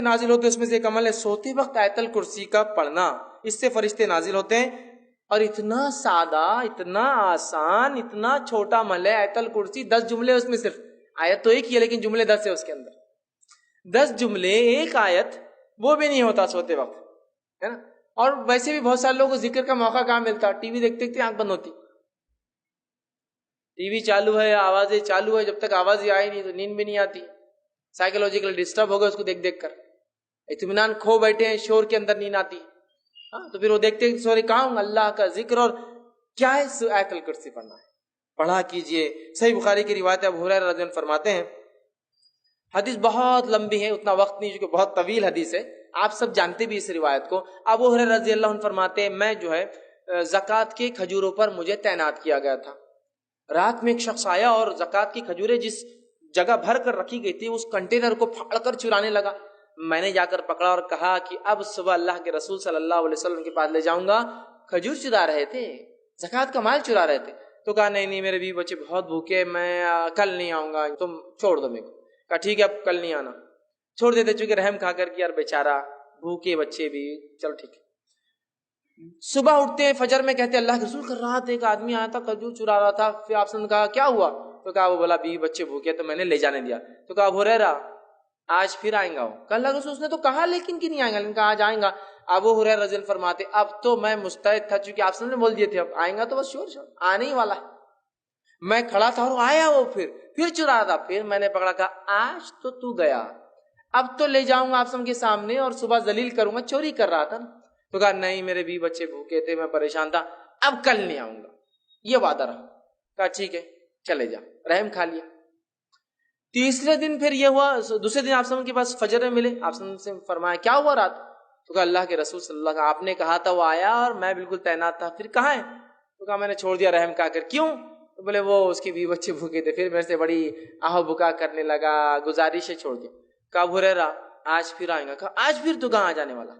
نازل ہوتے ہیں، اس میں سے ایک عمل ہے سوتے وقت آیت الکرسی کا پڑھنا، اس سے فرشتے نازل ہوتے ہیں. اور اتنا سادہ، اتنا آسان، اتنا چھوٹا عمل ہے آیت الکرسی. 10 جملے اس میں، صرف آیت تو ایک ہی ہے لیکن جملے 10 ہے اس کے اندر. 10 جملے، ایک آیت، وہ بھی نہیں ہوتا سوتے وقت، ہے نا. اور ویسے بھی بہت سارے لوگوں کو ذکر کا موقع کہاں ملتا، ٹی وی دیکھتے دیکھتے آنکھ بند ہوتی. ٹی وی چالو ہے، آوازیں چالو ہے، جب تک آواز ہی آئی نہیں تو نیند بھی نہیں آتی. سائیکولوجیکل ڈسٹرب ہو گئے اس کو دیکھ دیکھ کر، اطمینان کھو بیٹھے ہیں، شور کے اندر نیند آتی. ہاں تو پھر وہ دیکھتے ہیں سورے کہاں ہوں، اللہ کا ذکر اور کیا ہے آیت الکرسی پڑھنا ہے، پڑھا کیجئے. صحیح بخاری کی روایت ہے، ابو ہریرہ رضی اللہ عنہ فرماتے ہیں، حدیث بہت لمبی ہے، اتنا وقت نہیں چونکہ بہت طویل حدیث ہے، آپ سب جانتے بھی اس روایت کو. ابو ہریرہ رضی اللہ عنہ فرماتے ہیں میں جو ہے زکوٰۃ کے کھجوروں پر مجھے تعینات کیا گیا تھا. رات میں ایک شخص آیا اور زکوٰۃ کی کھجوریں جس جگہ بھر کر رکھی گئی تھی اس کنٹینر کو پھاڑ کر چرانے لگا. میں نے جا کر پکڑا اور کہا کہ اب صبح اللہ کے رسول صلی اللہ علیہ وسلم کے پاس لے جاؤں گا. کھجور چرا رہے تھے، زکوٰۃ کا مال چرا رہے تھے. تو کہا نہیں نہیں، میرے بیوی بچے بہت بھوکے، میں کل نہیں آؤں گا، تم چھوڑ دو میرے کو. کہا ٹھیک ہے اب کل نہیں آنا. چھوڑ دیتے چونکہ رحم کھا کر کہ یار بیچارہ بھوکے بچے بھی، چلو ٹھیک ہے. صبح اٹھتے ہیں فجر میں، کہتے اللہ کے رسول کر رہا تھا، ایک آدمی آیا تھا کھجور چرا رہا تھا. پھر آپ نے کہا کیا ہوا؟ تو کہا وہ بولا بیوی بچے بھوکے تو میں نے لے جانے دیا. تو کہا ابو ہریرہ آج پھر آئیں گا. کہا اللہ کے رسول، اس نے تو کہا لیکن کہ نہیں آئیں گا، لیکن کہا آج آئیں گا. ابو ہریرہ رضی اللہ عنہ فرماتے اب تو میں مستعد تھا چونکہ آپ نے بول دیے تھے اب آئیں گا تو بس شور آنے ہی والا ہے. میں کھڑا تھا اور آیا وہ پھر چرا رہا تھا. پھر میں نے پکڑا، کہا آج تو گیا، اب تو لے جاؤں گا آپ سب کے سامنے اور صبح ذلیل کروں گا، چوری کر رہا تھا نا. تو کہا نہیں میرے بھی بچے بھوکے تھے، میں پریشان تھا، اب کل نہیں آؤں گا، یہ وعدہ رہا. کہا ٹھیک ہے چلے جا، رحم کھا لیا. تیسرے دن پھر یہ ہوا، دوسرے دن آپ سب کے پاس فجر میں ملے، آپ سب سے فرمایا کیا ہوا رات؟ تو کہا اللہ کے رسول صلی اللہ علیہ وسلم آپ نے کہا تھا وہ آیا اور میں بالکل تعینات تھا، پھر کہاں ہے؟ تو کہا میں نے چھوڑ دیا رحم کھا کر. کیوں؟ تو بولے وہ اس کی بیوی بچے بھوکے تھے، پھر میرے سے بڑی آہ بکا کرنے لگا، گزارش ہے چھوڑ دیا. کہا ابو ہریرہ آج پھر آئیں گا. کہا آج پھر تو کہاں آ جانے والا؟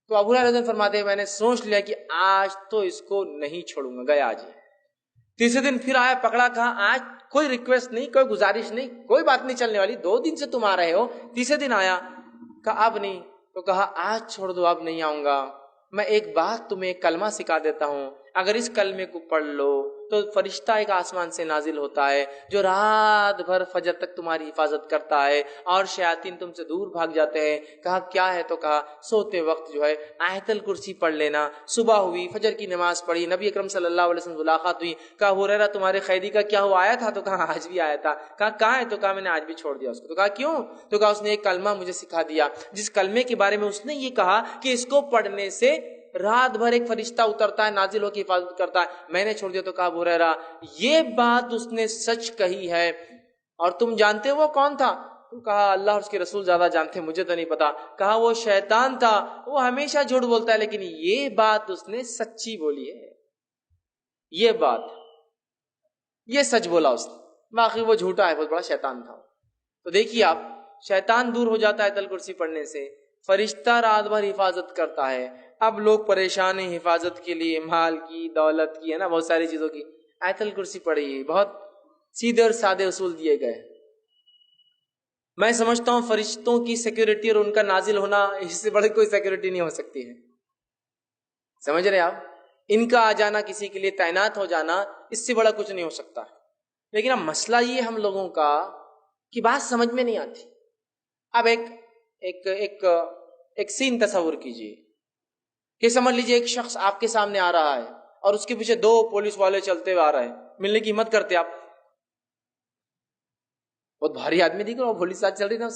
تو ابو ہریرہ فرماتے ہیں میں نے سوچ لیا کہ آج تو اس کو نہیں چھوڑوں گا، گیا آج. تیسرے دن پھر آیا، پکڑا، کہا آج کوئی ریکویسٹ نہیں، کوئی گزارش نہیں، کوئی بات نہیں چلنے والی، 2 دن سے تم آ رہے ہو. تیسرے دن آیا، کہا اب نہیں. تو کہا آج چھوڑ دو، اب نہیں آؤں گا. میں ایک بات تمہیں ایک کلمہ سکھا دیتا ہوں، اگر اس کلمے کو پڑھ لو تو فرشتہ ایک آسمان سے نازل ہوتا ہے جو رات بھر فجر تک تمہاری حفاظت کرتا ہے اور شیاطین تم سے دور بھاگ جاتے ہیں. کہا کیا ہے؟ تو کہا سوتے وقت جو ہے آیت الکرسی پڑھ لینا. صبح ہوئی، فجر کی نماز پڑھی، نبی اکرم صلی اللہ علیہ وسلم ملاقات ہوئی. کہا ابو ہریرہ تمہارے قیدی کا کیا ہوا، آیا تھا؟ تو کہا آج بھی آیا تھا. کہا کہاں ہے؟ تو کہا میں نے آج بھی چھوڑ دیا اس کو. تو کہا کیوں؟ تو کہا اس نے ایک کلمہ مجھے سکھا دیا جس کلمے کے بارے میں اس نے یہ کہا کہ اس کو پڑھنے سے رات بھر ایک فرشتہ اترتا ہے، نازل ہو کے حفاظت کرتا ہے، میں نے چھوڑ دیا. تو کہا ابو ہریرہ یہ بات اس نے سچ کہی ہے، اور تم جانتے ہو وہ کون تھا؟ تو کہا اللہ اور اس کے رسول زیادہ جانتے، مجھے تو نہیں پتا. کہا وہ شیطان تھا، وہ ہمیشہ جھوٹ بولتا ہے لیکن یہ بات اس نے سچی بولی ہے، یہ بات یہ سچ بولا اس نے، باقی وہ جھوٹا ہے، بہت بڑا شیطان تھا. تو دیکھیے آپ، شیطان دور ہو جاتا ہے آیت الکرسی پڑھنے سے، فرشتہ رات بھر حفاظت کرتا ہے. اب لوگ پریشان ہیں حفاظت کے لیے، مال کی، دولت کی، ہے نا، بہت ساری چیزوں کی. آیت الکرسی پڑھیے، بہت سیدھے اور سادے اصول دیے گئے. میں سمجھتا ہوں فرشتوں کی سیکیورٹی اور ان کا نازل ہونا، اس سے بڑی کوئی سیکیورٹی نہیں ہو سکتی ہے. سمجھ رہے آپ؟ ان کا آ جانا، کسی کے لیے تعینات ہو جانا، اس سے بڑا کچھ نہیں ہو سکتا. لیکن اب مسئلہ یہ ہم لوگوں کا کہ بات سمجھ میں نہیں آتی. اب ایک سین تصور کیجئے کہ سمجھ لیجئے ایک شخص آپ کے سامنے آ رہا ہے اور اس کے پیچھے 2 پولیس والے چلتے ہوئے آ رہے ہیں، ملنے کی ہمت کرتے آپ؟ بہت بھاری آدمی دیکھ رہا ہو، پولیس ساتھ چل رہی نا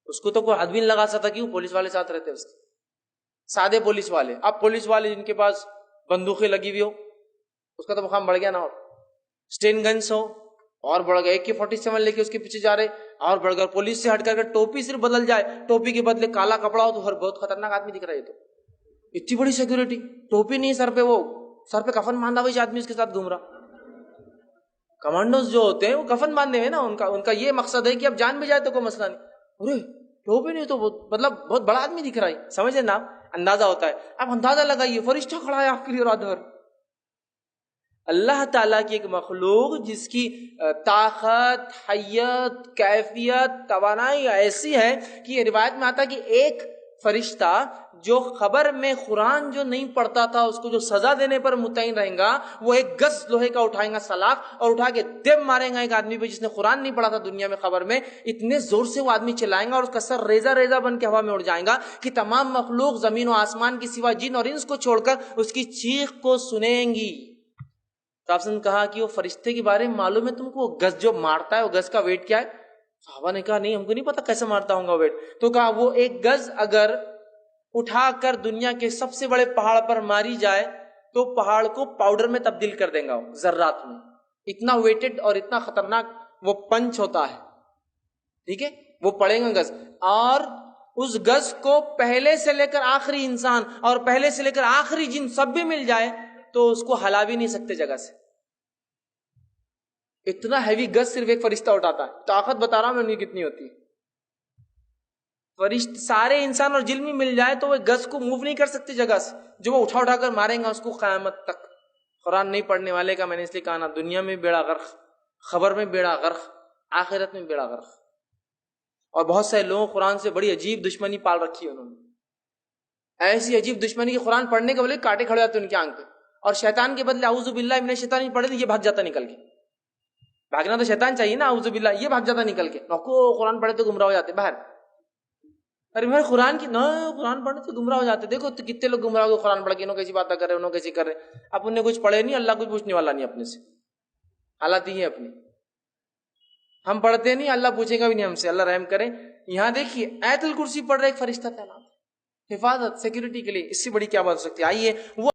اس کو تو کوئی ہاتھ بھی نہیں لگا سکتا، کیوں؟ پولیس والے ساتھ رہتے اس کے، سادے پولیس والے. اب پولیس والے جن کے پاس بندوقیں لگی ہوئی ہو، اس کا تو مقام بڑھ گیا نا، اور اسٹین گنس ہو اور بڑھ گیا، AK-47 لے کے اس کے پیچھے جا رہے اور بڑھ گیا. پولیس سے ہٹ کر کے ٹوپی صرف بدل جائے، ٹوپی کے بدلے کالا کپڑا ہو تو ہر بہت خطرناک آدمی دکھ رہا ہے. تو اتنی بڑی سیکورٹی، ٹوپی نہیں سر پہ، وہ سر پہ کفن باندھا ہوئی آدمی اس کے ساتھ گھوم رہا. کمانڈوز جو ہوتے ہیں وہ کفن باندھے ہوئے نا، ان کا یہ مقصد ہے کہ اب جان بھی جائے تو کوئی مسئلہ نہیں. ارے ٹوپی نہیں تو مطلب بہت بڑا آدمی دکھ رہا ہے، سمجھے نا، اندازہ ہوتا ہے. اب اندازہ لگائیے فرشتہ کھڑا ہے آپ کے لیے رات بھر. اللہ تعالیٰ کی ایک مخلوق جس کی طاقت، حیت، کیفیت، توانائی ایسی ہے کہ یہ روایت میں آتا ہے کہ ایک فرشتہ جو خبر میں قرآن جو نہیں پڑھتا تھا اس کو جو سزا دینے پر متعین رہیں گا، وہ ایک گز لوہے کا اٹھائیں گا سلاخ اور اٹھا کے دم ماریں گا ایک آدمی پہ جس نے قرآن نہیں پڑھا تھا دنیا میں خبر میں. اتنے زور سے وہ آدمی چلائیں گا اور اس کا سر ریزہ ریزہ بن کے ہوا میں اڑ جائیں گا کہ تمام مخلوق زمین و آسمان کی سوا جن اور انس کو چھوڑ کر اس کی چیخ کو سنیں گی. تو آپ نے کہا کہ وہ فرشتے کے بارے میں معلوم ہے تم کو، وہ گز جو مارتا ہے وہ گز کا ویٹ کیا ہے؟ صحابہ نے کہا نہیں ہم کو نہیں پتا کیسے مارتا ہوں گا ویٹ. تو کہا وہ ایک گز اگر اٹھا کر دنیا کے سب سے بڑے پہاڑ پر ماری جائے تو پہاڑ کو پاؤڈر میں تبدیل کر دیں گا وہ ذرات میں. اتنا ویٹڈ اور اتنا خطرناک وہ پنچ ہوتا ہے. ٹھیک ہے، وہ پڑیں گا گز، اور اس گز کو پہلے سے لے کر آخری انسان اور پہلے سے لے کر آخری جن سب بھی مل جائے تو اس کو ہلا بھی نہیں سکتے جگہ سے. اتنا ہیوی گز صرف ایک فرشتہ اٹھاتا ہے. طاقت بتا رہا ہوں میں ان کی کتنی ہوتی ہے. فرشتے سارے انسان اور جن بھی مل جائے تو وہ گز کو موو نہیں کر سکتے جگہ سے، جو وہ اٹھا اٹھا کر ماریں گا اس کو قیامت تک. قرآن نہیں پڑھنے والے کا میں نے اس لیے کہا نا، دنیا میں بیڑا غرق، خبر میں بیڑا غرق، آخرت میں بیڑا غرق. اور بہت سارے لوگوں قرآن سے بڑی عجیب دشمنی پال رکھی ہے انہوں نے. ایسی عجیب دشمنی کہ قرآن پڑھنے کے بولے کاٹے کھڑے جاتے ان کی آنکھ پہ، اور شیطان کے بدلے اعوذ باللہ من الشیطان پڑھے یہ بھاگ جاتا نکل کے. بھاگنا تو شیطان چاہیے نا، اعوذ باللہ، یہ بھاگ جاتا نکل کے. نوکو قرآن پڑھے تو گمراہ ہو جاتے باہر. ارے بھائی قرآن کی نہ، قرآن پڑھنے سے گمراہ ہو جاتے. دیکھو کتنے لوگ گمراہ ہو گئے قرآن پڑھ کے، انہوں کیسی باتیں کر رہے، انہوں کیسی کر رہے. اب انہیں کچھ پڑھے نہیں، اللہ کچھ پوچھنے والا نہیں اپنے سے. حالات ہی ہے اپنی. ہم پڑھتے نہیں، اللہ پوچھے گا بھی نہیں ہم سے، اللہ رحم کرے. یہاں دیکھیے آیت الکرسی پڑھ رہے ایک فرشتہ تعینات، حفاظت، سیکورٹی کے لیے. اس سے بڑی کیا بات ہو سکتی ہے؟ آئیے وہ